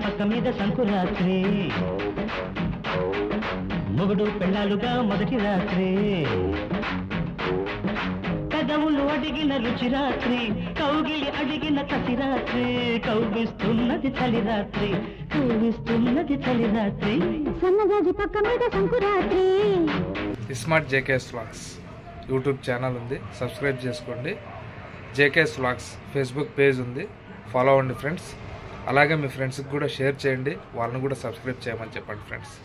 పక్క మీద సంకురాత్రి మొగుడు పెళ్ళాలుగా మొదటి రాత్రి పెదవులు అడిగిన రుచి రాత్రి కౌగిలి అడిగిన కసి రాత్రి కౌగిస్తున్నది చలి రాత్రి కౌగిస్తున్నది చలి రాత్రి సన్నజాజి పక్క మీద Sankranti. Smart JKS vlogs YouTube channel ఉంది, సబ్స్క్రైబ్ చేసుకోండి. జేకేఎస్ వ్లాగ్స్ ఫేస్బుక్ పేజ్ ఉంది, ఫాలో అవ్వండి ఫ్రెండ్స్. అలాగే మీ ఫ్రెండ్స్కి కూడా షేర్ చేయండి, వాళ్ళని కూడా సబ్స్క్రైబ్ చేయమని చెప్పండి ఫ్రెండ్స్.